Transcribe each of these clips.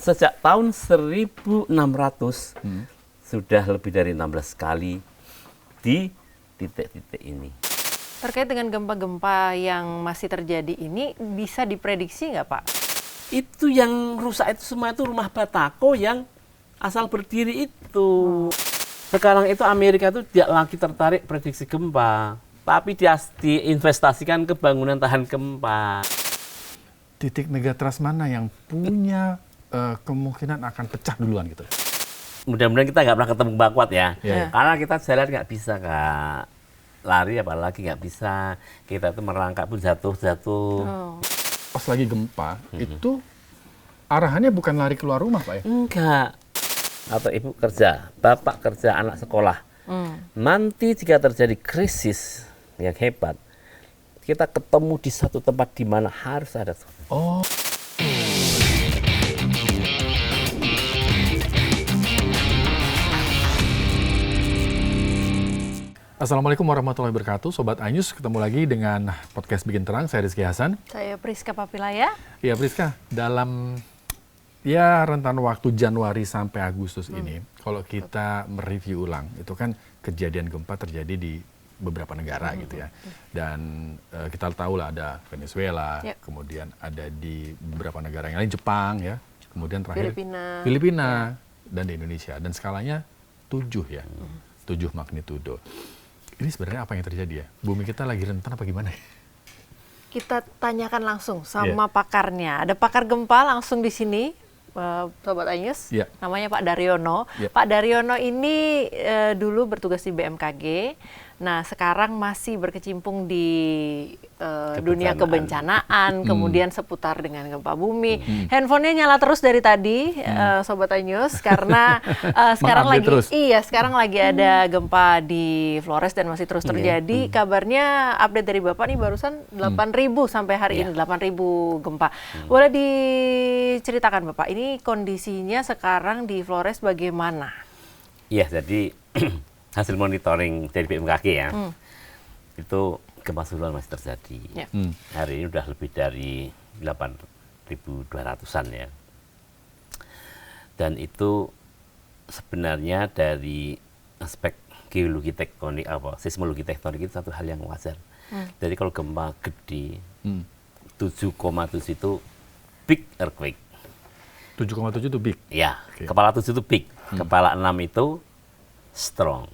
sejak tahun 1600 sudah lebih dari 16 kali di titik-titik ini. Terkait dengan gempa-gempa yang masih terjadi ini, bisa diprediksi nggak Pak? Itu yang rusak itu semua itu rumah batako yang asal berdiri itu. Sekarang itu Amerika itu tidak lagi tertarik prediksi gempa, tapi dia diinvestasikan ke bangunan tahan gempa. Titik megatrust mana yang punya kemungkinan akan pecah duluan gitu? Mudah-mudahan kita nggak pernah ketemu Mbak Kuat ya. Yeah. Karena kita jalan nggak bisa, Kak. Lari apalagi nggak bisa. Kita tuh merangkak pun jatuh-jatuh. Oh. Pas lagi gempa, itu arahannya bukan lari keluar rumah, Pak ya? Enggak. Atau ibu kerja, bapak kerja, anak sekolah. Nanti jika terjadi krisis yang hebat, kita ketemu di satu tempat di mana harus ada. Oh. Assalamualaikum warahmatullahi wabarakatuh, Sobat Anyus. Ketemu lagi dengan podcast Bikin Terang, saya Rizky Hasan. Saya Priska Papilaya. Ya Priska, dalam rentan waktu Januari sampai Agustus ini, kalau kita mereview ulang, itu kan kejadian gempa terjadi di beberapa negara gitu ya. Dan kita tahu lah ada Venezuela, kemudian ada di beberapa negara yang lain, Jepang ya, kemudian terakhir Filipina dan di Indonesia. Dan skalanya 7 ya, 7 magnitudo. Ini sebenarnya apa yang terjadi ya? Bumi kita lagi rentan apa gimana ya? Kita tanyakan langsung sama pakarnya. Ada pakar gempa langsung di sini, Sobat Anyus. Namanya Pak Daryono. Pak Daryono ini dulu bertugas di BMKG. Nah, sekarang masih berkecimpung di dunia kebencanaan, kemudian seputar dengan gempa bumi. Handphonenya nyala terus dari tadi, Sobat Anyus, karena sekarang lagi ada gempa di Flores dan masih terus terjadi. Kabarnya update dari Bapak nih barusan 8.000 sampai hari ini, 8.000 gempa. Boleh diceritakan Bapak, ini kondisinya sekarang di Flores bagaimana? Iya, jadi hasil monitoring dari BMKG ya, itu gempa susulan masih terjadi. Hari ini udah lebih dari 8.200-an ya. Dan itu sebenarnya dari aspek geologi tektonik, seismologi tektonik itu satu hal yang wajar. Jadi kalau gempa gede, 7,7 itu big earthquake. 7,7 itu big? Ya, kepala 7 itu big, kepala 6 itu strong.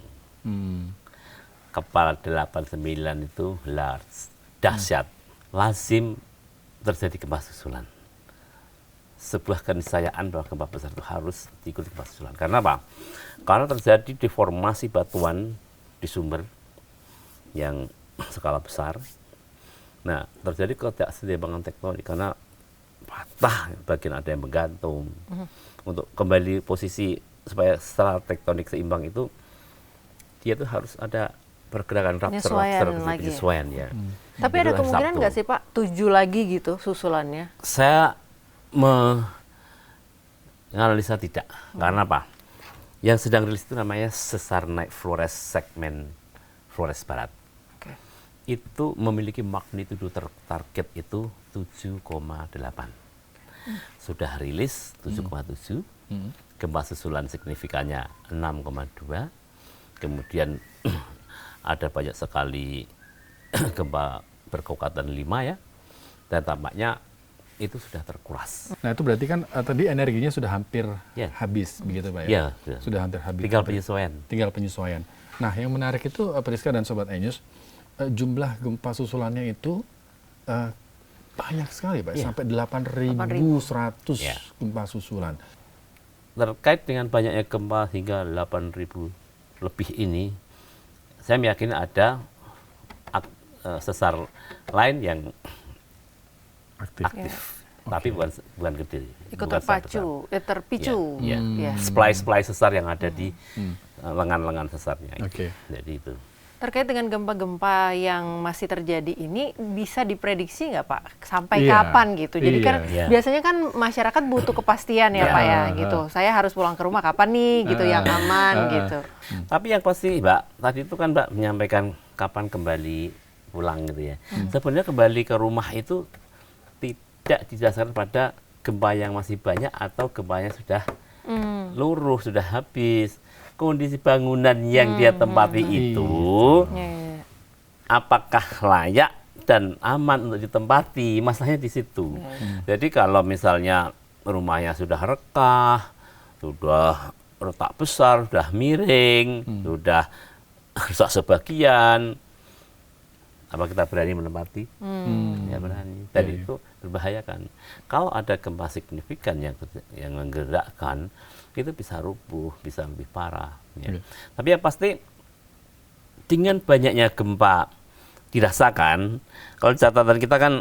Kepala 89 itu large, dahsyat, lazim terjadi gempa susulan. Sebuah keniscayaan bahwa gempa besar itu harus diikuti gempa susulan. Karena apa? Karena terjadi deformasi batuan di sumber yang skala besar. Nah, terjadi ketidakseimbangan tektonik karena patah, bagian ada yang menggantung. Untuk kembali posisi supaya setelah tektonik seimbang itu, dia tuh harus ada pergerakan penyesuaian ya. Tapi ada kemungkinan nggak sih Pak 7 lagi gitu susulannya? Saya menganalisa tidak. Karena apa? Yang sedang rilis itu namanya sesar naik Flores segmen Flores Barat. Itu memiliki magnitudo target itu 7,8. Sudah rilis 7,7. Gempa susulan signifikannya 6,2. Kemudian ada banyak sekali gempa berkekuatan 5 ya, dan tampaknya itu sudah terkuras. Nah itu berarti kan tadi energinya sudah hampir habis begitu Pak ya? Sudah hampir habis. Tinggal penyesuaian. Nah yang menarik itu Priska dan Sobat Anyus, jumlah gempa susulannya itu banyak sekali Pak, sampai 8.100 gempa susulan. Terkait dengan banyaknya gempa hingga 8.000 lebih ini, saya meyakini ada sesar lain yang aktif. Tapi bukan gede. Ikut terpicu. Supply sesar yang ada di lengan-lengan sesarnya. Jadi itu. Terkait dengan gempa-gempa yang masih terjadi ini, bisa diprediksi nggak Pak? Sampai kapan gitu? Jadi kan biasanya kan masyarakat butuh kepastian ya Pak ya gitu. Saya harus pulang ke rumah kapan nih gitu yang aman gitu. Tapi yang pasti Mbak, tadi itu kan Mbak menyampaikan kapan kembali pulang gitu ya. Sebenarnya kembali ke rumah itu tidak didasarkan pada gempa yang masih banyak atau gempanya sudah luruh, sudah habis. Kondisi bangunan yang dia tempati itu apakah layak dan aman untuk ditempati, masalahnya di situ. Jadi kalau misalnya rumahnya sudah rekah, sudah retak besar, sudah miring, sudah rusak sebagian, apa kita berani menempati? Ya berani. Dan itu berbahayakan. Kalau ada gempa signifikan yang menggerakkan, itu bisa rubuh, bisa lebih parah. Ya. Tapi yang pasti dengan banyaknya gempa dirasakan, kalau catatan kita kan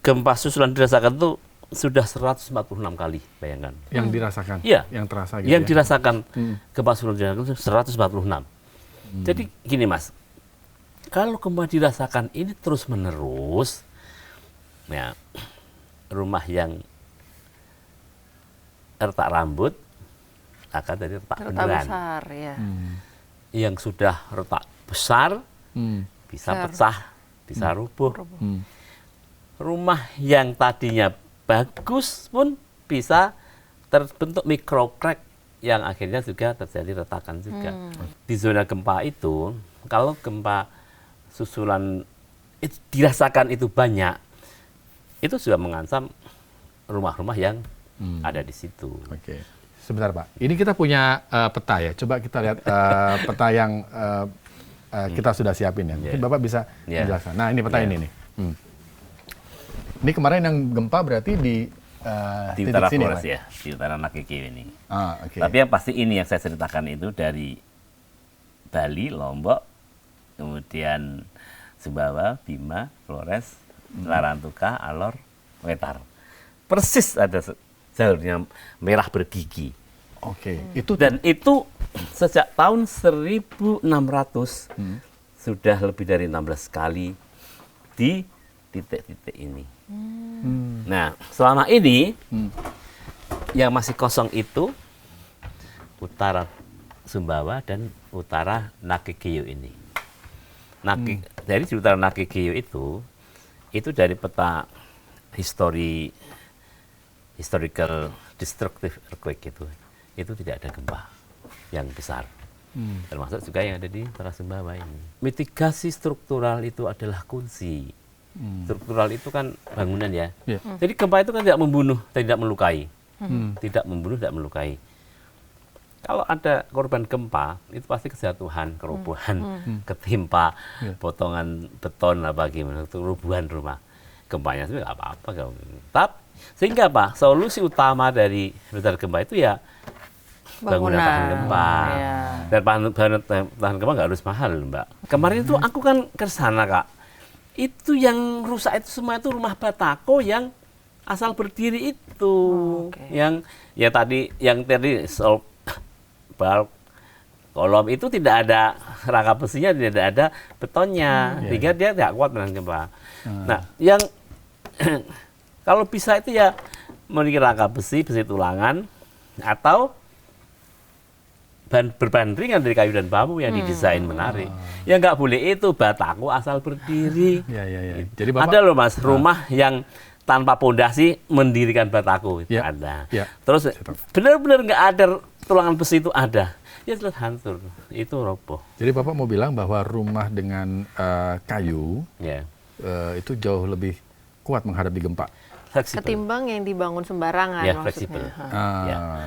gempa susulan dirasakan itu sudah 146 kali, bayangkan. Yang dirasakan? Iya. Yang terasa gitu yang ya? dirasakan gempa susulan dirasakan itu 146. Jadi gini Mas, kalau gempa dirasakan ini terus menerus, ya rumah yang retak rambut akan jadi retak beneran. Besar, ya. Yang sudah retak besar bisa pecah, bisa rubuh. Rumah yang tadinya bagus pun bisa terbentuk micro crack yang akhirnya juga terjadi retakan juga. Di zona gempa itu, kalau gempa susulan itu dirasakan itu banyak, itu sudah mengancam rumah-rumah yang ada di situ. Oke. Sebentar Pak, ini kita punya peta ya. Coba kita lihat peta yang kita sudah siapin ya. Mungkin Bapak bisa menjelaskan. Nah ini peta ini nih. Ini kemarin yang gempa berarti di utara sini, Flores Pak? ya, di utara Nakiki ini. Okay. Tapi yang pasti ini yang saya ceritakan itu dari Bali, Lombok, kemudian Sumbawa, Bima, Flores, Larantuka, Alor, Wetar. Persis ada jalurnya merah bergigi. Oke. Dan itu sejak tahun 1600 sudah lebih dari 16 kali di titik-titik ini. Nah, selama ini yang masih kosong itu utara Sumbawa dan utara Nakikiu ini. Dari di utara Nakikiu itu dari peta historical destructive earthquake itu tidak ada gempa yang besar. Termasuk juga yang ada di utara Sumbawa ini. Mitigasi struktural itu adalah kunci. Struktural itu kan bangunan ya. Jadi gempa itu kan tidak membunuh, tidak melukai. Tidak membunuh, tidak melukai. Kalau ada korban gempa, itu pasti kejatuhan, kerubuhan, ketimpa, potongan beton apa gimana, rubuhan rumah. Gempanya itu nggak apa-apa. Sehingga apa? Solusi utama dari bencana gempa itu ya bangunan tahan gempa. Dan bangunan tahan gempa nggak harus mahal, Mbak. Kemarin itu aku kan ke sana, Kak. Itu yang rusak itu semua itu rumah batako yang asal berdiri itu. Yang tadi balk kolom itu tidak ada rangka besinya, tidak ada betonnya, sehingga dia tidak kuat menahan gempa. Nah, yang kalau bisa itu ya memiliki rangka besi tulangan atau berbahan ringan dari kayu dan bambu yang didesain menarik. Ya nggak boleh itu batako asal berdiri. Jadi Bapak, ada loh Mas, rumah yang tanpa pondasi mendirikan batako itu ada. Terus benar-benar nggak ada tulangan besi itu ada. Ya jelas hancur, itu roboh. Jadi Bapak mau bilang bahwa rumah dengan kayu itu jauh lebih kuat menghadapi gempa. Fleksibel. Ketimbang yang dibangun sembarangan Ya, maksudnya. fleksibel.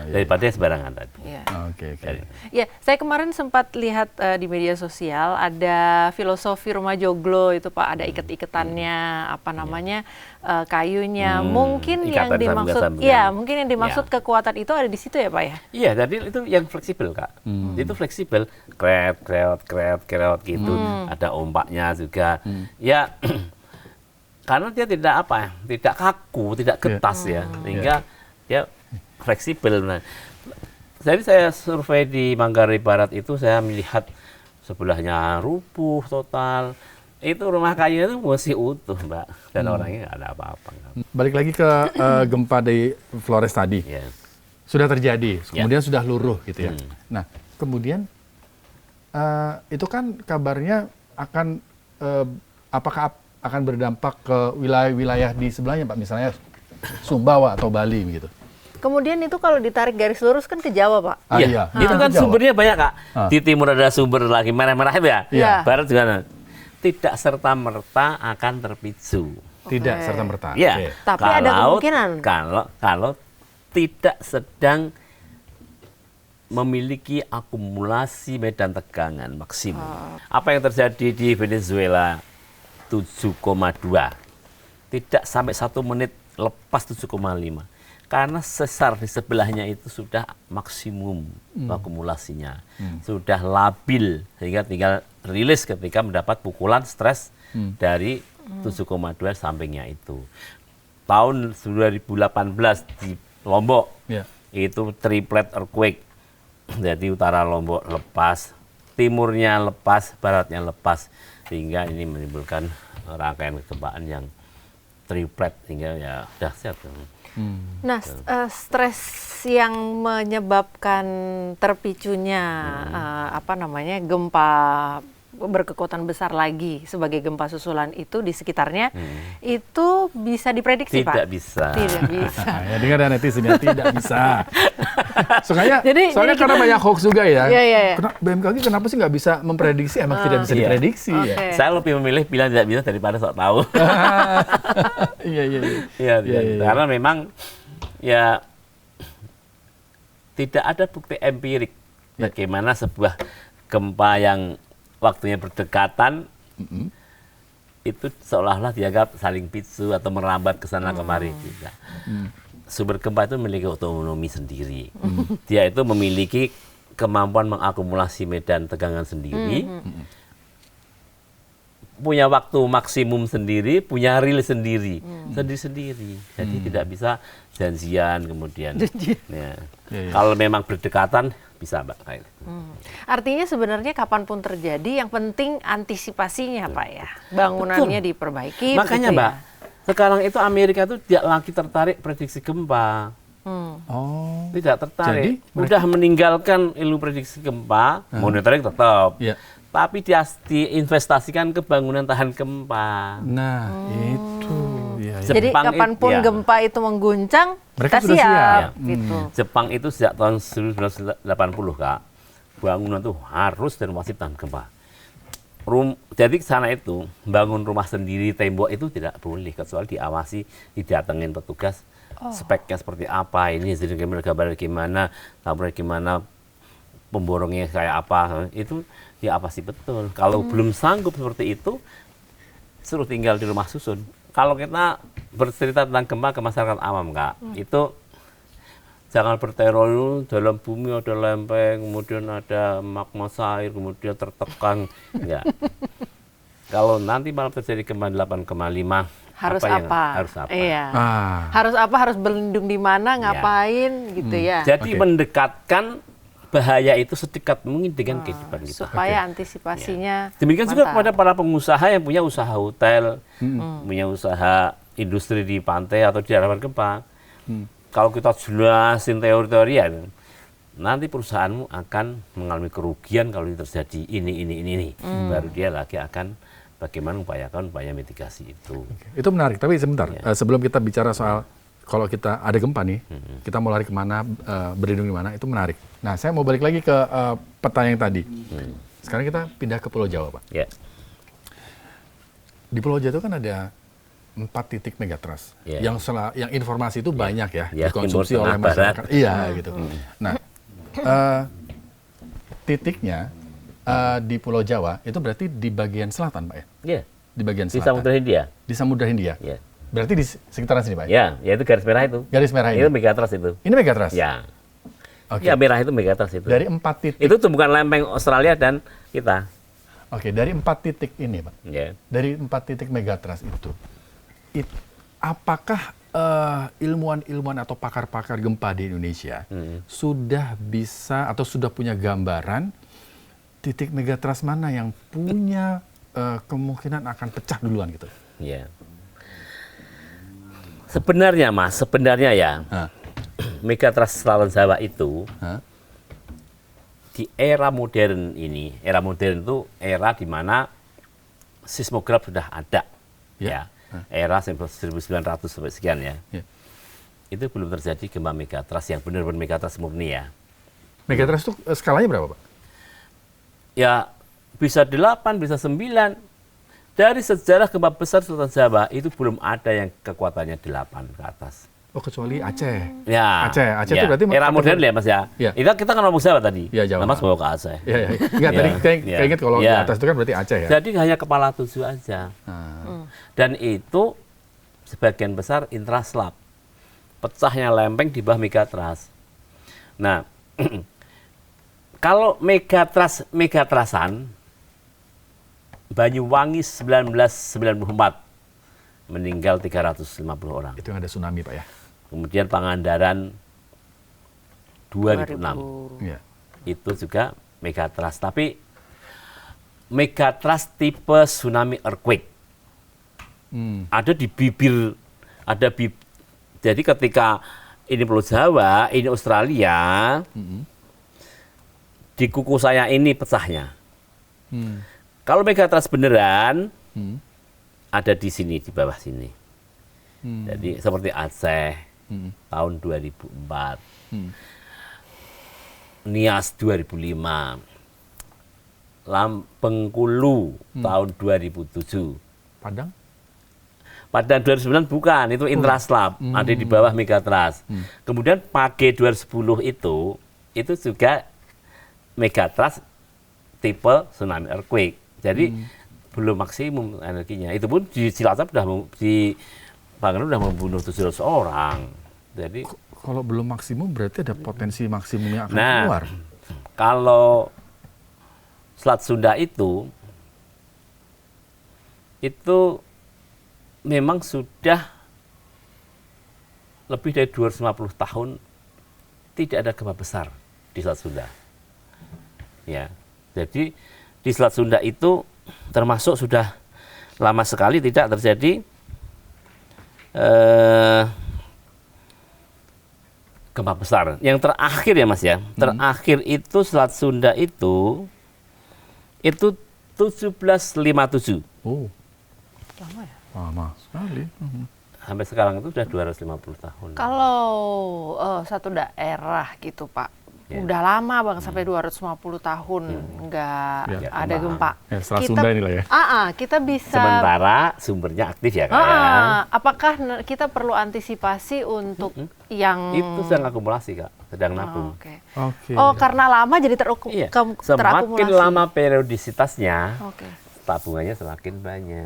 Daripada sembarangan tadi. Oke. Ya, saya kemarin sempat lihat di media sosial ada filosofi rumah joglo itu Pak, ada iket-iketannya, apa namanya, kayunya. Mungkin yang dimaksud, mungkin yang dimaksud kekuatan itu ada di situ ya Pak ya? Iya, jadi itu yang fleksibel Kak. Itu fleksibel, kreot gitu. Ada ombaknya juga. Ya. Karena dia tidak kaku, tidak getas ya, sehingga dia fleksibel. Nah, jadi saya survei di Manggarai Barat itu saya melihat sebelahnya rubuh total. Itu rumah kayunya itu masih utuh, Mbak, dan orangnya nggak ada apa-apa. Balik lagi ke gempa di Flores tadi, sudah terjadi, kemudian sudah luruh gitu ya. Nah, kemudian itu kan kabarnya akan apakah akan berdampak ke wilayah-wilayah di sebelahnya, Pak? Misalnya Sumbawa atau Bali gitu. Kemudian itu kalau ditarik garis lurus kan ke Jawa, Pak. Iya, itu kan sumbernya banyak, Kak. Di timur ada sumber lagi merah-merah itu ya. Iya. Barat juga tidak serta-merta akan terpicu. Tidak serta-merta. Ya. Okay. Tapi ada kemungkinan. Kalau tidak sedang memiliki akumulasi medan tegangan maksimum. Apa yang terjadi di Venezuela 7,2. Tidak sampai 1 menit lepas 7,5. Karena sesar di sebelahnya itu sudah maksimum akumulasinya. Sudah labil sehingga tinggal rilis ketika mendapat pukulan stres dari 7,2 sampingnya itu. Tahun 2018 di Lombok itu triplet earthquake. Jadi utara Lombok lepas, timurnya lepas, baratnya lepas, sehingga ini menimbulkan rangkaian kegempaan yang triplet hingga ya dahsyat. Nah, stres yang menyebabkan terpicunya gempa berkekuatan besar lagi sebagai gempa susulan itu di sekitarnya itu bisa diprediksi, Pak? Tidak bisa. Tidak bisa. Ya dengar ya netizen ya, tidak bisa. Soalnya karena banyak hoax juga ya. BMKG kenapa sih nggak bisa memprediksi? Emang tidak bisa diprediksi ya? Saya lebih memilih bilang tidak bisa daripada sok tahu. Iya. Karena memang ya tidak ada bukti empirik bagaimana sebuah gempa yang waktunya berdekatan itu seolah-olah dianggap saling picu atau merambat ke sana kemari. Sumber gempa itu memiliki otonomi sendiri. Dia itu memiliki kemampuan mengakumulasi medan tegangan sendiri, punya waktu maksimum sendiri, punya rilis sendiri, sendiri-sendiri. Jadi tidak bisa janjian kemudian. Ya. Kalau memang berdekatan bisa, Mbak. Artinya sebenarnya kapanpun terjadi, yang penting antisipasinya, Pak ya. Bangunannya diperbaiki. Makanya, Mbak, sekarang itu Amerika itu tidak lagi tertarik prediksi gempa. Tidak tertarik. Jadi, udah meninggalkan ilmu prediksi gempa, monitoring tetap. Tapi diinvestasikan ke bangunan tahan gempa. Nah, itu. Jadi kapanpun gempa itu mengguncang, mereka kita sudah siap. Gitu. Jepang itu sejak tahun 1980, Kak, bangunan itu harus dan wajib tahan gempa. Jadi sana itu bangun rumah sendiri, tembok itu tidak boleh kecuali diawasi, didatengin petugas. Speknya seperti apa, ini jadi gambarnya gimana, tabraknya gimana, pemborongnya kayak apa, itu diawasi betul. Kalau belum sanggup seperti itu, suruh tinggal di rumah susun. Kalau kita bercerita tentang gempa ke masyarakat awam, Kak, itu jangan berteror dulu, dalam bumi ada lempeng, kemudian ada magma cair, kemudian tertekan. Enggak. Kalau nanti malam terjadi gempa 8,5, harus apa? Harus apa? Iya. Harus apa? Harus berlindung di mana? Ngapain? Gitu ya. Jadi mendekatkan bahaya itu sedekat mungkin dengan kehidupan kita. Supaya antisipasinya demikian juga kepada para pengusaha yang punya usaha hotel, punya usaha industri di pantai atau di daerah gempa. Kalau kita jelasin teori-teori ya, nanti perusahaanmu akan mengalami kerugian kalau terjadi ini. Baru dia lagi akan bagaimana mengupayakan upaya mitigasi itu. Itu menarik, tapi sebentar. Sebelum kita bicara soal kalau kita ada gempa nih, kita mau lari kemana, berlindung di mana, itu menarik. Nah, saya mau balik lagi ke peta yang tadi. Sekarang kita pindah ke Pulau Jawa, Pak. Di Pulau Jawa itu kan ada 4 titik megatrust, yang informasi itu banyak ya, dikonsumsi oleh masyarakat. Gitu. Nah, titiknya di Pulau Jawa itu berarti di bagian selatan, Pak ya? Di bagian selatan. Di Samudra Hindia. Di Samudra Hindia. Berarti di sekitaran sini, Pak? Ya, itu garis merah itu. Garis merah ini? Itu megatrust itu. Ini megatrust? Ya. Ya, merah itu megatrust itu. Dari 4 titik. Itu tumbukan lempeng Australia dan kita. Oke, dari 4 titik ini, Pak. Dari 4 titik megatrust itu, apakah ilmuwan-ilmuwan atau pakar-pakar gempa di Indonesia sudah bisa atau sudah punya gambaran titik megatrust mana yang punya kemungkinan akan pecah duluan gitu? Sebenarnya, Mas, ya, megatrust Selatan Jawa itu di era modern ini, era modern itu era di mana seismograf sudah ada, era 1900 sampai sekian ya. itu belum terjadi gempa megatrust yang benar-benar megatrust murni ya. Megatrust itu skalanya berapa, Pak? Ya bisa 8, bisa 9. Dari sejarah gempa besar Sultan Jawa itu belum ada yang kekuatannya 8 ke atas. Oh, kecuali Aceh. Ya. Aceh ya. itu berarti era modern ya Mas ya. Ya. Itu kita kan ngomong Jawa tadi. Ya, Jawa. Nah, Mas bawa ke Aceh. Iya, iya. Enggak, tadi saya ingat kalau di atas itu kan berarti Aceh ya. Jadi hanya kepala 7 aja. Dan itu sebagian besar intraslab. Pecahnya lempeng di bawah megatrust. Nah, kalau megatrustan Banyuwangi 1994 meninggal 350 orang. Itu yang ada tsunami, Pak ya. Kemudian Pangandaran 2006. Iya. Itu juga megatrust, tapi megatrust tipe tsunami earthquake. Ada di bibir, jadi ketika ini Pulau Jawa, ini Australia, di kuku saya ini pecahnya. Kalau megatrust beneran, ada di sini, di bawah sini. Jadi seperti Aceh, tahun 2004. Nias 2005. Bengkulu, tahun 2007. Padang? Pada 2009 bukan, itu intraslab, ada di bawah megatrust. Kemudian Page 2010 itu juga megatrust tipe tsunami earthquake. Jadi belum maksimum energinya. Itu pun di Cilacap di Pangandaran sudah membunuh 700 orang. Jadi kalau belum maksimum berarti ada potensi maksimum yang akan keluar. Kalau Selat Sunda itu memang sudah lebih dari 250 tahun tidak ada gempa besar di Selat Sunda. Ya, jadi di Selat Sunda itu termasuk sudah lama sekali tidak terjadi gempa besar. Yang terakhir ya Mas ya, terakhir itu Selat Sunda itu 1757. Oh, Lama ya? lama sekali. Sampai sekarang itu sudah 250 tahun. Kalau satu daerah gitu Pak, udah lama banget sampai 250 tahun nggak ada gempa. Ya, Selat Sunda inilah ya. Kita bisa. Sementara sumbernya aktif ya Kak ya. Apakah kita perlu antisipasi untuk yang itu sedang akumulasi Kak, sedang nabung. Oke. Oh, Karena lama jadi Iya. terakumulasi. Semakin lama periodisitasnya, Oke. tabungannya semakin banyak.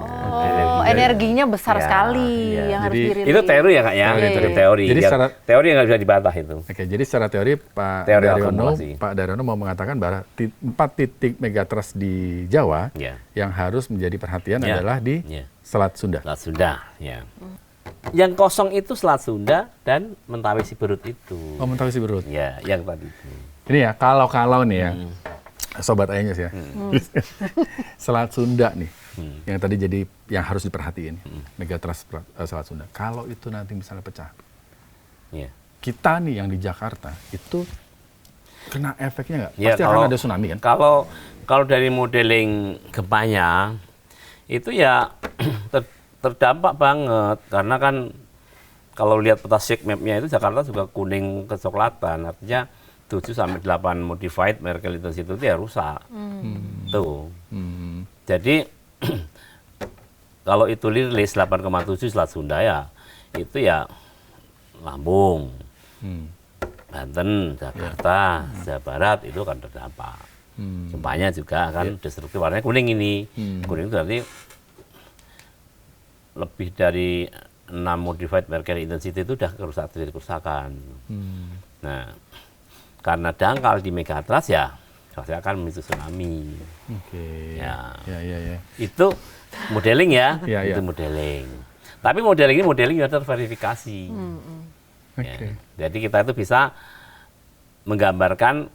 Energinya besar sekali iya. yang harus Jadi, dirilis. Itu teori ya Kak ya, itu teori. Jadi teori yang nggak bisa dibantah itu. Oke, jadi secara teori Pak Daryono mau mengatakan bahwa 4 titik megatrust di Jawa yang harus menjadi perhatian adalah di Selat Sunda. Selat Sunda, ya. Yang kosong itu Selat Sunda dan Mentawai Siberut itu. Oh, Mentawai Siberut. Ya, yang tadi. Ini ya, kalau nih ya, Sobat Ayanyus ya, Selat Sunda nih, yang tadi jadi yang harus diperhatiin, megatrust Selat Sunda. Kalau itu nanti misalnya pecah, kita nih yang di Jakarta itu kena efeknya nggak? Pasti akan ada tsunami kan? Kalau dari modeling gempanya itu ya terdampak banget karena kan kalau lihat peta shake map-nya itu Jakarta juga kuning kecoklatan, artinya 7-8 modified Mercalli intensity itu ya rusak. Tuh. Jadi kalau itu rilis 8,7 Selat Sunda ya itu ya Lampung, Banten, Jakarta, Jawa Barat itu kan terdampak. Gempanya juga kan destruktif, warnanya kuning ini. Kuning itu berarti lebih dari 6 modified Mercalli intensity itu udah kerusakan. Nah, karena dangkal di megatrust ya pasti akan memicu tsunami. Oke. Ya. Itu modeling ya. Itu modeling. Tapi modeling ini sudah terverifikasi. Jadi kita itu bisa menggambarkan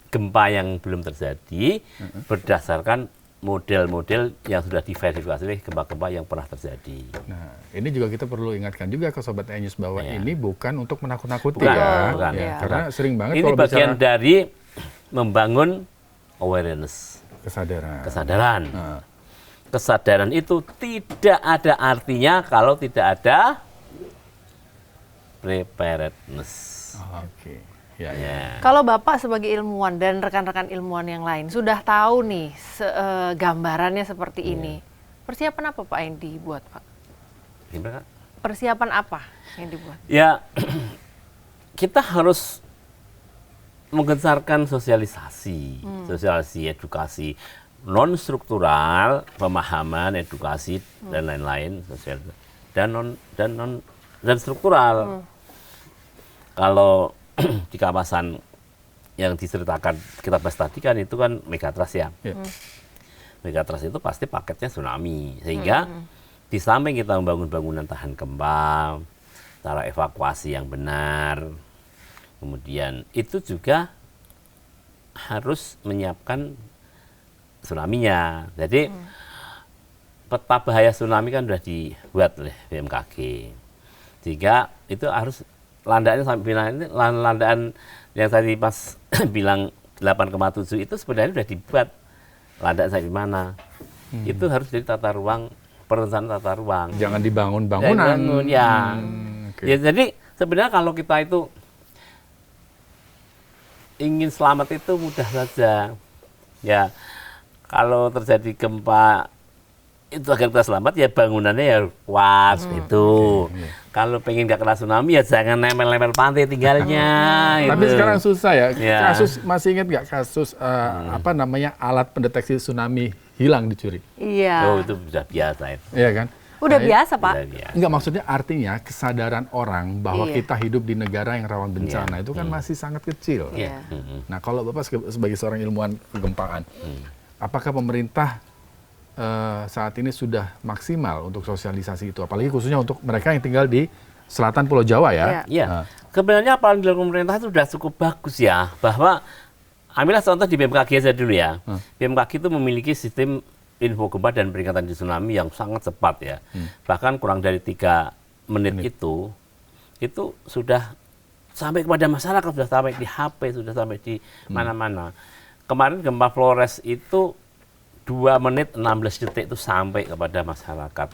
gempa yang belum terjadi berdasarkan model-model yang sudah diverifikasi oleh gempa-gempa yang pernah terjadi. Nah, ini juga kita perlu ingatkan juga ke Sobat Ayanyus bahwa ini bukan untuk menakut-nakuti bukan. Karena sering banget ini kalau bagian dari membangun awareness, kesadaran. Kesadaran itu tidak ada artinya kalau tidak ada preparedness. Oke. Ya. Kalau Bapak sebagai ilmuwan dan rekan-rekan ilmuwan yang lain sudah tahu nih gambarannya seperti ini, persiapan apa Pak yang dibuat, Pak? Gimana? Persiapan apa yang dibuat? Ya, kita harus menggencarkan sosialisasi, edukasi non struktural, pemahaman, edukasi dan lain-lain, sosial dan struktural. Kalau di kawasan yang diceritakan kita bahas tadi kan itu kan megatrust ya. Megatrust itu pasti paketnya tsunami, sehingga di samping kita membangun bangunan tahan gempa, cara evakuasi yang benar, kemudian itu juga harus menyiapkan tsunami-nya. Jadi peta bahaya tsunami kan sudah dibuat oleh BMKG, sehingga itu harus landaan sampai bilang ini landaan yang tadi Mas bilang 8,7 itu sebenarnya sudah dibuat landaan sampai di mana. Itu harus jadi tata ruang, perencanaan tata ruang. Jangan dibangun bangunan. Ya. Ya, jadi sebenarnya kalau kita itu ingin selamat itu mudah saja. Ya, kalau terjadi gempa itu agar kita selamat ya bangunannya ya kuat gitu. Kalau pengen nggak kena tsunami ya jangan nempel-nempel pantai tinggalnya. Tapi sekarang susah ya. Ya. Kasus masih ingat nggak kasus apa namanya alat pendeteksi tsunami hilang dicuri? Iya. Oh itu sudah biasa itu. Iya kan? Udah biasa Pak. Enggak, maksudnya artinya kesadaran orang bahwa kita hidup di negara yang rawan bencana itu kan masih sangat kecil. Iya. Nah kalau Bapak sebagai seorang ilmuwan kegempaan, apakah pemerintah saat ini sudah maksimal untuk sosialisasi itu, apalagi khususnya untuk mereka yang tinggal di selatan Pulau Jawa ya? Iya. Sebenarnya apa yang dilakukan pemerintah itu sudah cukup bagus ya, bahwa ambillah contoh di BMKG aja dulu ya. BMKG itu memiliki sistem info gempa dan peringatan dini tsunami yang sangat cepat ya. Bahkan kurang dari 3 menit itu sudah sampai kepada masyarakat, sudah sampai di HP, sudah sampai di mana-mana. Kemarin gempa Flores itu 2 menit 16 detik itu sampai kepada masyarakat,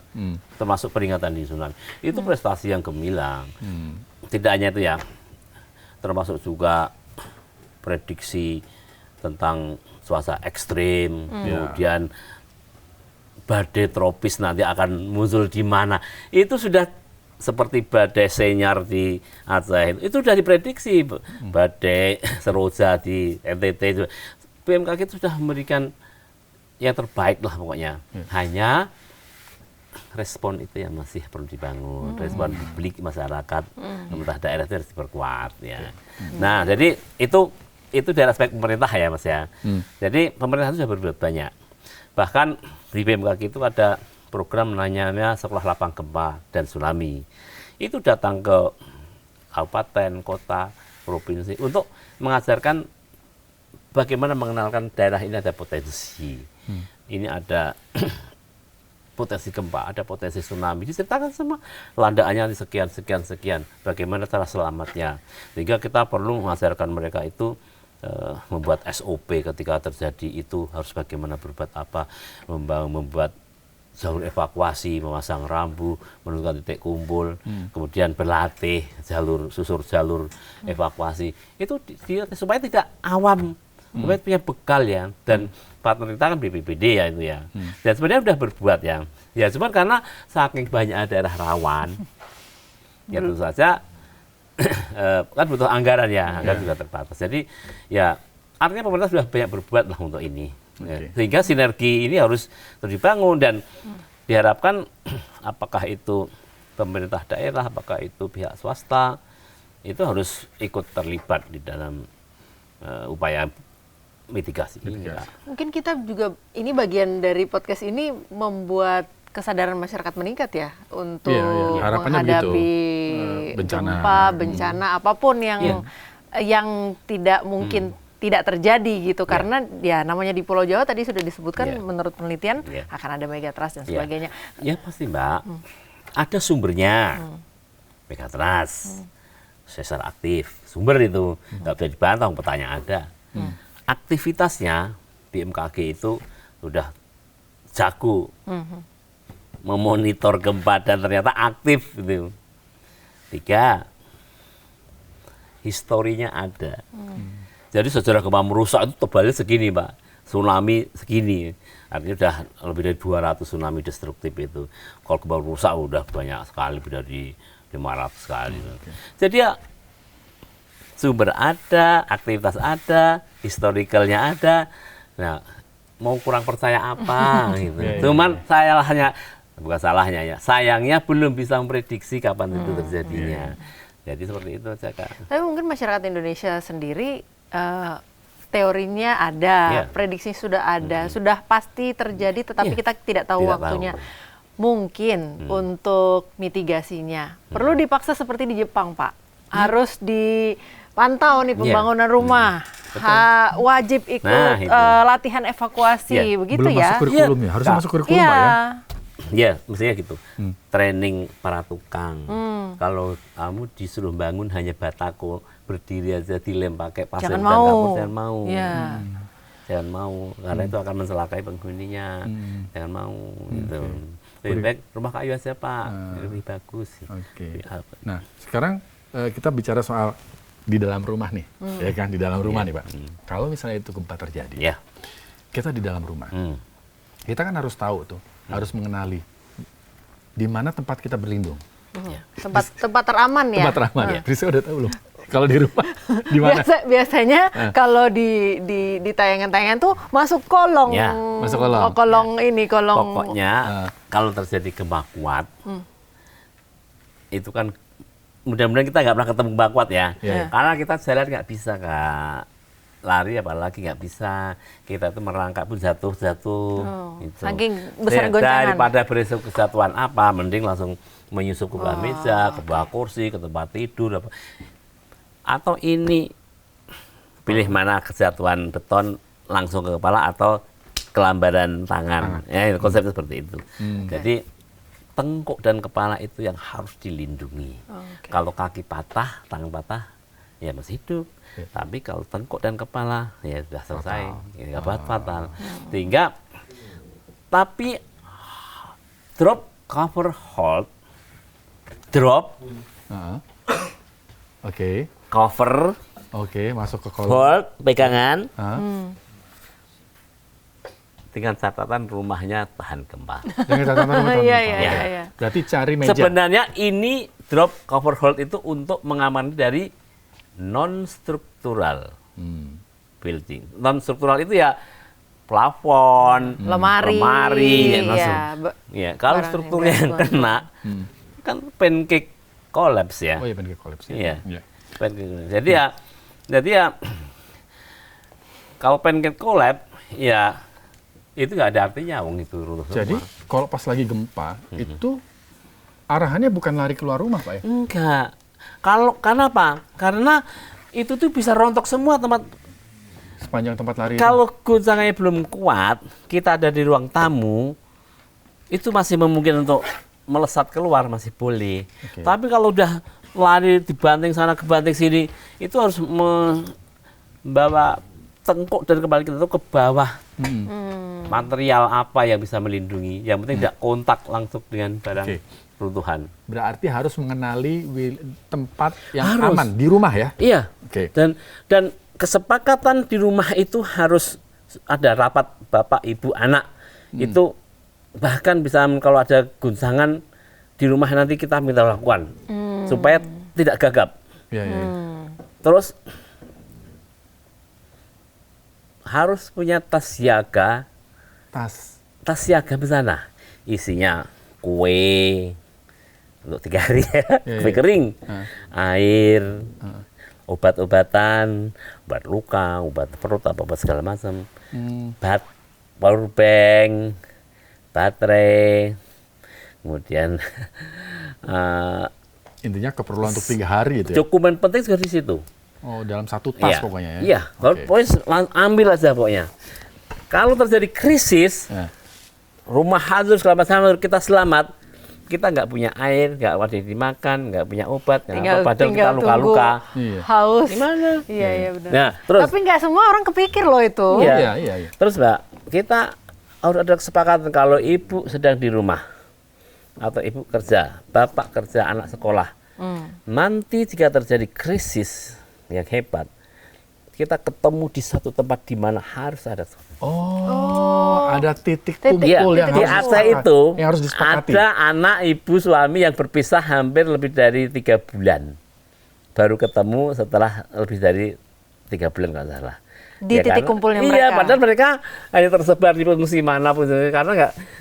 termasuk peringatan dini tsunami. Itu prestasi yang gemilang. Tidak hanya itu ya, termasuk juga prediksi tentang cuaca ekstrim, kemudian badai tropis nanti akan muncul di mana. Itu sudah seperti badai Senyar di Aceh, itu sudah diprediksi. Badai Seroja di NTT itu. BMKG itu sudah memberikan yang terbaik lah pokoknya. Hanya respon itu yang masih perlu dibangun. Respon publik masyarakat, pemerintah daerah itu harus diperkuat ya. Nah, jadi itu dari aspek pemerintah ya Mas ya. Jadi pemerintah itu sudah berbuat banyak. Bahkan di BMKG itu ada program namanya Sekolah Lapang Gempa dan Tsunami. Itu datang ke kabupaten, kota, provinsi untuk mengajarkan bagaimana mengenalkan daerah ini ada potensi. Ini ada potensi gempa, ada potensi tsunami. Diceritakan semua landaannya sekian. Bagaimana cara selamatnya. Sehingga kita perlu mengajarkan mereka itu membuat SOP ketika terjadi itu harus bagaimana berbuat apa, membuat jalur evakuasi, memasang rambu, menentukan titik kumpul, kemudian berlatih susur jalur evakuasi. Itu supaya tidak awam, supaya punya bekal ya. Dan partner kita kan BPBD ya itu ya. Dan sebenarnya sudah berbuat ya. Ya cuma karena saking banyak daerah rawan, ya tentu saja kan butuh anggaran ya, anggaran juga terbatas. Jadi ya artinya pemerintah sudah banyak berbuat lah untuk ini. Sehingga sinergi ini harus terus dibangun dan diharapkan apakah itu pemerintah daerah, apakah itu pihak swasta, itu harus ikut terlibat di dalam upaya mitigasi. Mungkin kita juga, ini bagian dari podcast ini membuat kesadaran masyarakat meningkat ya untuk menghadapi gempa, bencana apapun yang tidak mungkin tidak terjadi gitu, karena ya namanya di Pulau Jawa tadi sudah disebutkan menurut penelitian akan ada megatrust dan sebagainya. Ya pasti Mbak, ada sumbernya megatrust, sesar aktif, sumber itu nggak bisa dibantah, pertanyaan ada. Aktivitasnya BMKG itu sudah jago memonitor gempa dan ternyata aktif gitu. 3, historinya ada. Jadi sejarah gempa merusak itu tebalnya segini, Pak. Tsunami segini. Artinya udah lebih dari 200 tsunami destruktif itu. Kalau gempa merusak udah banyak sekali, lebih dari 500 sekali. Jadi ya sumber ada, aktivitas ada, historicalnya ada. Nah, mau kurang percaya apa gitu. Cuman sayangnya belum bisa memprediksi kapan itu terjadinya. Jadi seperti itu aja, Kak. Tapi mungkin masyarakat Indonesia sendiri teorinya ada, prediksi sudah ada, sudah pasti terjadi, tetapi kita tidak tahu waktunya. Mungkin untuk mitigasinya perlu dipaksa seperti di Jepang, Pak. Harus dipantau nih pembangunan rumah. Wajib ikut latihan evakuasi, begitu belum ya? Masuk kurikulum ya, harusnya masuk kurikulum Pak ya? Ya, mestinya gitu. Training para tukang. Kalau kamu disuruh bangun hanya batako, berdiri aja dilem pakai pasir dan kapur, jangan mau. Jangan mau, karena itu akan mencelakai penghuninya. Jangan mau, gitu. Lebih baik rumah kayu aja, Pak. Lebih bagus. Nah, sekarang kita bicara soal di dalam rumah nih, ya kan, di dalam rumah nih, Pak. Kalau misalnya itu gempa terjadi, kita di dalam rumah, kita kan harus tahu tuh, harus mengenali di mana tempat kita berlindung. Tempat teraman ya. Tempat teraman ya. Risa udah tahu belum? Kalau di rumah di mana? Biasanya kalau di tayangan-tayangan tuh masuk kolong. Masuk kolong. Kolong ini, kolong. Pokoknya kalau terjadi gempa kuat, itu kan mudah-mudahan kita nggak pernah ketemu gempa kuat ya. Karena kita jalan nggak bisa, Kak. Lari apalagi nggak bisa. Kita tuh merangkak pun jatuh. Gitu. Saking besar goncangan. Daripada beresiko kesatuan apa, mending langsung menyusup ke bawah meja, ke bawah kursi, ke tempat tidur. Atau ini pilih mana, kesatuan beton langsung ke kepala atau kelambaran tangan. Ya, konsepnya seperti itu. Jadi tengkuk dan kepala itu yang harus dilindungi. Kalau kaki patah, tangan patah, ya masih hidup. Tapi kalau tengkuk dan kepala, ya sudah selesai. Ya fatal. Sehingga, tapi drop, cover, hold. Drop. Cover. Masuk ke kolom. Hold, pegangan. Dengan catatan rumahnya tahan gempa. Dengan catatan rumah tahan gempa. Berarti cari meja. Sebenarnya ini drop, cover, hold itu untuk mengamani dari non-struktural building. Non-struktural itu ya plafon, lemari. Kalau strukturnya yang kena, kan pancake collapse ya. Oh iya, pancake collapse. Jadi ya kalau pancake collapse ya itu nggak ada artinya, itu runtuh semua. Jadi kalau pas lagi gempa itu arahannya bukan lari keluar rumah, Pak ya? Enggak. Karena apa? Karena itu tuh bisa rontok semua tempat. Sepanjang tempat lari. Kalau guncangannya belum kuat, kita ada di ruang tamu, itu masih memungkinkan untuk melesat keluar, masih boleh. Tapi kalau udah lari dibanting sana kebanting sini, itu harus membawa tengkuk dan kembali kita ke bawah. Material apa yang bisa melindungi? Yang penting tidak kontak langsung dengan barang runtuhan. Berarti harus mengenali tempat yang aman di rumah ya? Iya. Dan kesepakatan di rumah itu harus ada rapat bapak, ibu, anak. Itu bahkan bisa kalau ada guncangan di rumah nanti kita minta lakukan supaya tidak gagap. Terus harus punya tas siaga. Tas siaga bencana. Isinya kue untuk 3 hari ya, kue kering, air, obat-obatan, obat luka, obat perut, apa segala macam, power bank, baterai, kemudian intinya keperluan untuk 3 hari itu ya? Dokumen penting sudah di situ. Oh, dalam satu tas pokoknya ya? Iya, pokoknya ambil aja pokoknya. Kalau terjadi krisis, rumah hancur segala macam, kita selamat, kita nggak punya air, nggak ada dimakan, nggak punya obat, padahal kita luka-luka, haus. Gimana? Iya benar. Nah, terus, tapi nggak semua orang kepikir loh itu. Iya. Terus Mbak, kita harus ada kesepakatan kalau ibu sedang di rumah atau ibu kerja, bapak kerja, anak sekolah. Nanti jika terjadi krisis yang hebat, kita ketemu di satu tempat di mana harus ada tsunami. Ada titik Ya, kumpul yang di harus Aceh itu yang harus disepakati. ada anak ibu suami yang berpisah hampir lebih dari 3 bulan. Baru ketemu setelah lebih dari 3 bulan kalau salah. Di titik kumpulnya mereka. Iya, padahal mereka hanya tersebar di pengungsi manapun karena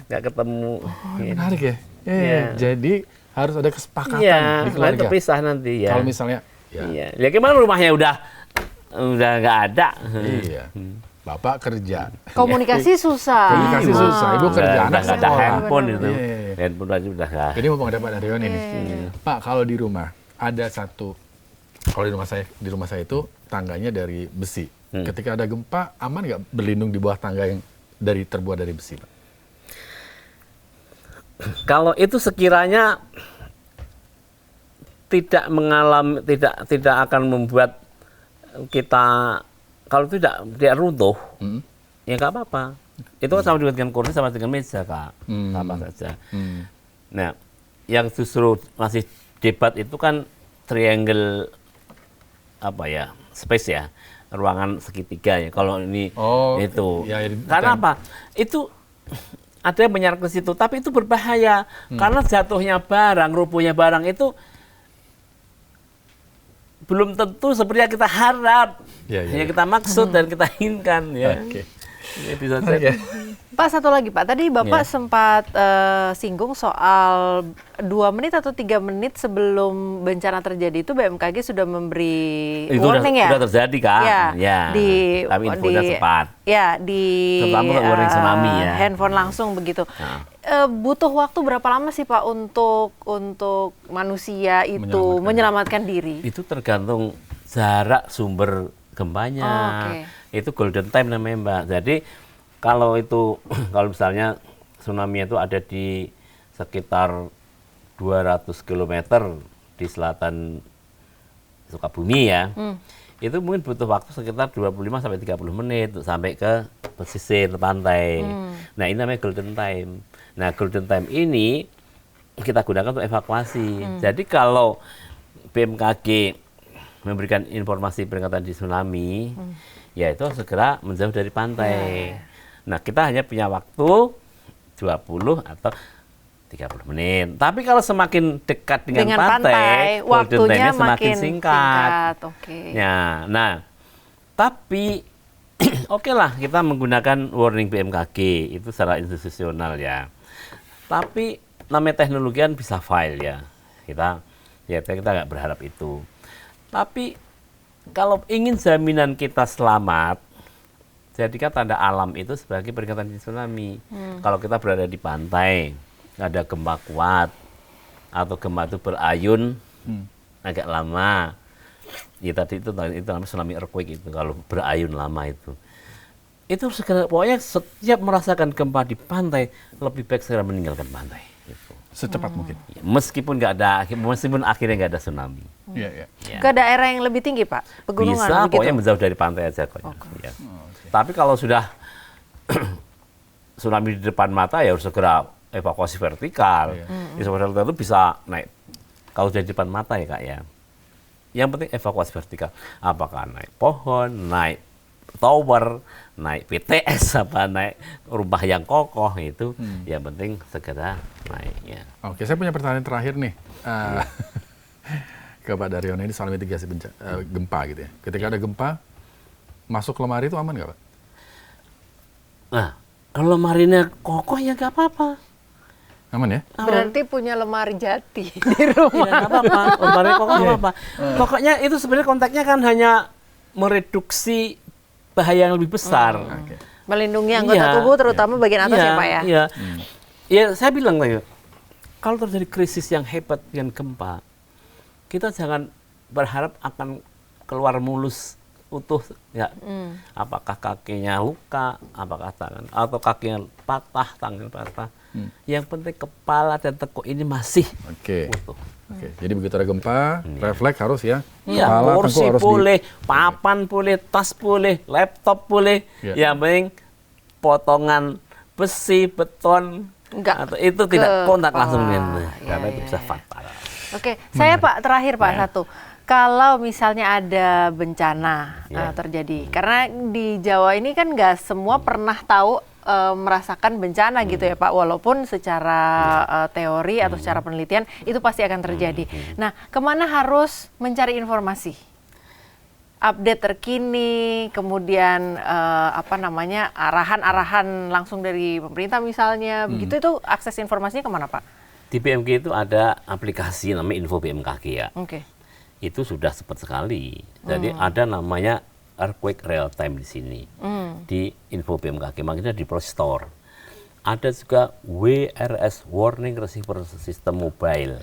nggak ketemu. Menarik ya. Iya. Jadi harus ada kesepakatan Iya, di keluarga. terpisah nanti ya. Kalau misalnya, Iya. Ya gimana rumahnya udah nggak ada. iya, bapak kerja, Komunikasi susah. komunikasi susah, ibu kerja, Udah anak nggak ada sekolah. handphone itu. Iya. Handphone aja udah nggak. Ini mumpung ada Pak Daryono nih. Pak, kalau di rumah ada satu, kalau di rumah saya itu tangganya dari besi. Ketika ada gempa, aman nggak berlindung di bawah tangga yang terbuat dari besi, Pak? Kalau itu sekiranya tidak akan membuat kita, kalau tidak runtuh, ya nggak apa-apa. Itu kan sama dengan kursi, sama dengan meja, Kak. Sama saja. Nah, yang justru masih debat itu kan triangle space ya, ruangan segitiga ya. Kalau ini itu, karena apa? Itu ada yang menyarankan ke situ, tapi itu berbahaya karena jatuhnya barang, rubuhnya barang itu belum tentu seperti yang kita harap, yang kita maksud dan kita inginkan ya. Ya, bisa saja. Pak, satu lagi Pak, tadi Bapak sempat singgung soal 2 menit atau 3 menit sebelum bencana terjadi itu BMKG sudah memberi warning ya? Sudah terjadi kan? Ya, tapi infonya cepat. Ya, terutama warning tsunami ya. Handphone langsung begitu. Butuh waktu berapa lama sih Pak untuk manusia itu menyelamatkan diri? Itu tergantung jarak sumber gempanya. Itu golden time namanya, Mbak. Jadi kalau misalnya tsunami itu ada di sekitar 200 km di selatan Sukabumi ya, itu mungkin butuh waktu sekitar 25 sampai 30 menit untuk sampai ke pesisir pantai. Nah, ini namanya golden time. Nah, golden time ini kita gunakan untuk evakuasi. Jadi kalau BMKG memberikan informasi peringatan di tsunami, ya itu segera menjauh dari pantai. Nah, kita hanya punya waktu 20 atau 30 menit. Tapi kalau semakin dekat dengan pantai, waktunya semakin singkat. Ya, nah, tapi oke lah kita menggunakan warning BMKG itu secara institusional ya. Tapi namanya teknologi kan bisa fail ya. Kita nggak berharap itu. Tapi kalau ingin jaminan kita selamat, jadikan tanda alam itu sebagai peringatan dini tsunami. Kalau kita berada di pantai, ada gempa kuat, atau gempa itu berayun agak lama, ya tadi itu namanya tsunami earthquake itu, kalau berayun lama itu segera, pokoknya setiap merasakan gempa di pantai, lebih baik segera meninggalkan pantai. Gitu. Secepat mungkin. Ya, meskipun akhirnya nggak ada tsunami. Ke daerah yang lebih tinggi, Pak? Pegunungan bisa, begitu? pokoknya menjauh dari pantai aja. Ya. Tapi kalau sudah tsunami di depan mata, ya harus segera evakuasi vertikal. Evakuasi vertikal itu bisa naik, kalau sudah di depan mata ya Kak ya. Yang penting evakuasi vertikal. Apakah naik pohon, naik tower, naik PTS, naik rumah yang kokoh itu, yang penting segera naiknya. Oke, saya punya pertanyaan terakhir nih. Ke Pak Daryono, ini soal mitigasi gempa gitu ya. Ketika ada gempa, masuk lemari itu aman nggak Pak? Nah, kalau lemarinya kokoh ya nggak apa-apa. Aman ya? Berarti punya lemari jati di rumah. Ya nggak apa-apa, lemari kokoh nggak apa-apa. Pokoknya itu sebenarnya konteksnya kan hanya mereduksi bahaya yang lebih besar. Melindungi anggota tubuh, terutama bagian atas ya Pak ya? Iya. Ya saya bilang tadi, kalau terjadi krisis yang hebat dengan gempa, kita jangan berharap akan keluar mulus utuh ya. Apakah kakinya luka, apakah tangan atau kakinya patah, tangan patah. Yang penting kepala dan tekuk ini masih utuh. Jadi begitu ada gempa, refleks harus ya. Iya, kursi boleh, papan boleh, tas boleh, laptop boleh. Yang penting potongan besi, beton, atau itu tidak kontak langsung dengan karena itu bisa fatal. Oke, saya Pak terakhir Pak satu. kalau misalnya ada bencana terjadi, karena di Jawa ini kan nggak semua pernah tahu merasakan bencana gitu ya Pak, walaupun secara teori atau secara penelitian itu pasti akan terjadi. Nah, kemana harus mencari informasi? Update terkini, kemudian arahan-arahan langsung dari pemerintah misalnya, begitu itu akses informasinya kemana Pak? Di BMKG itu ada aplikasi namanya Info BMKG ya. Oke. Itu sudah cepat sekali. Jadi ada namanya Earthquake Real Time di sini. Di Info BMKG, makanya di Play Store. Ada juga WRS, Warning Receiver System Mobile.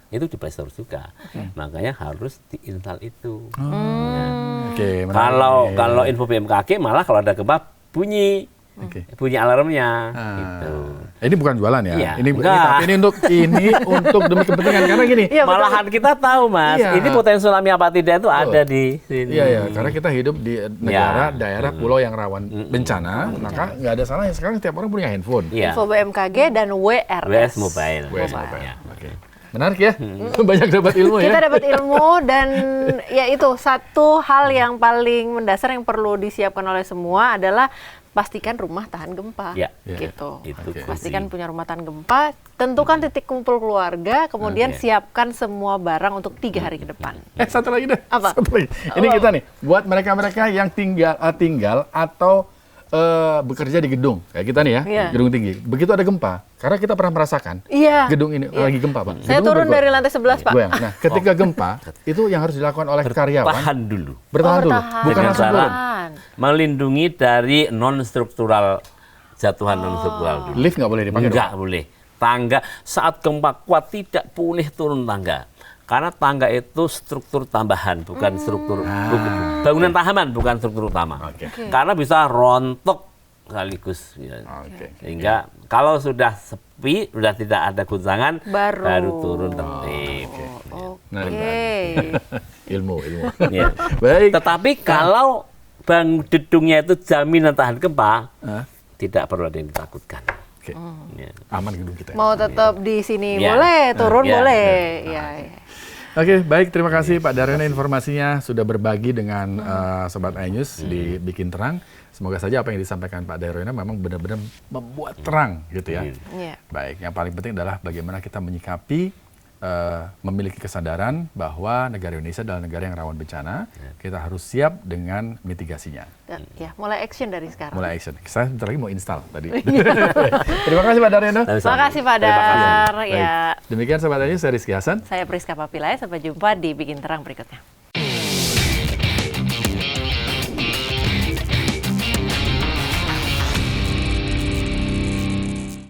Itu di Play Store juga. Makanya harus diinstal itu. Kalau Info BMKG malah kalau ada gempa bunyi alarmnya. Gitu. Ini bukan jualan ya. Iya, Ini untuk demi kepentingan karena gini. Ya, malahan kita tahu Mas, ini potensi tsunami apa tidak itu ada di sini. Iya, karena kita hidup di negara, daerah, pulau yang rawan bencana, maka nggak ada salahnya sekarang setiap orang punya handphone. Info BMKG dan WRS Mobile. Oke. Menarik ya, banyak dapat ilmu ya. Kita dapat ilmu dan ya itu satu hal yang paling mendasar yang perlu disiapkan oleh semua adalah pastikan rumah tahan gempa, gitu. Pastikan punya rumah tahan gempa, tentukan titik kumpul keluarga, kemudian siapkan semua barang untuk 3 hari ke depan. Satu lagi deh. Apa? Satu lagi. Ini kita nih, buat mereka-mereka yang tinggal atau bekerja di gedung kayak kita nih ya, gedung tinggi. Begitu ada gempa, karena kita pernah merasakan gedung ini lagi gempa Pak. Saya turun dari lantai 11 Pak. Nah, ketika gempa itu yang harus dilakukan oleh karyawan. Bertahan dulu. Bukan langsung turun. Melindungi dari non-struktural, jatuhan non-struktural dulu. Lift nggak boleh dipakai? Nggak boleh. Tangga saat gempa kuat tidak boleh turun tangga. Karena tangga itu struktur tambahan, bukan struktur bangunan tahanan, bukan struktur utama. Karena bisa rontok sekaligus. Sehingga kalau sudah sepi, sudah tidak ada guncangan, baru turun tertib. Ilmu. Baik. Tetapi kalau gedungnya itu jaminan tahan gempa, tidak perlu ada yang ditakutkan. Aman gedung kita. Mau tetap di sini boleh, turun boleh. Oke, baik. Terima kasih Pak Daryono informasinya sudah berbagi dengan Sobat iNews di Bikin Terang. Semoga saja apa yang disampaikan Pak Daryono memang benar-benar membuat terang gitu ya. Baik, yang paling penting adalah bagaimana kita menyikapi memiliki kesadaran bahwa negara Indonesia adalah negara yang rawan bencana. Kita harus siap dengan mitigasinya. Mulai action dari sekarang. Mulai action. Saya sebentar lagi mau install tadi. Terima kasih Pak Daryono. Terima kasih Pak Dar. Demikian Sobat iNews, saya Rizky Hasan. Saya Priska Papilaya. Sampai jumpa di Bikin Terang berikutnya.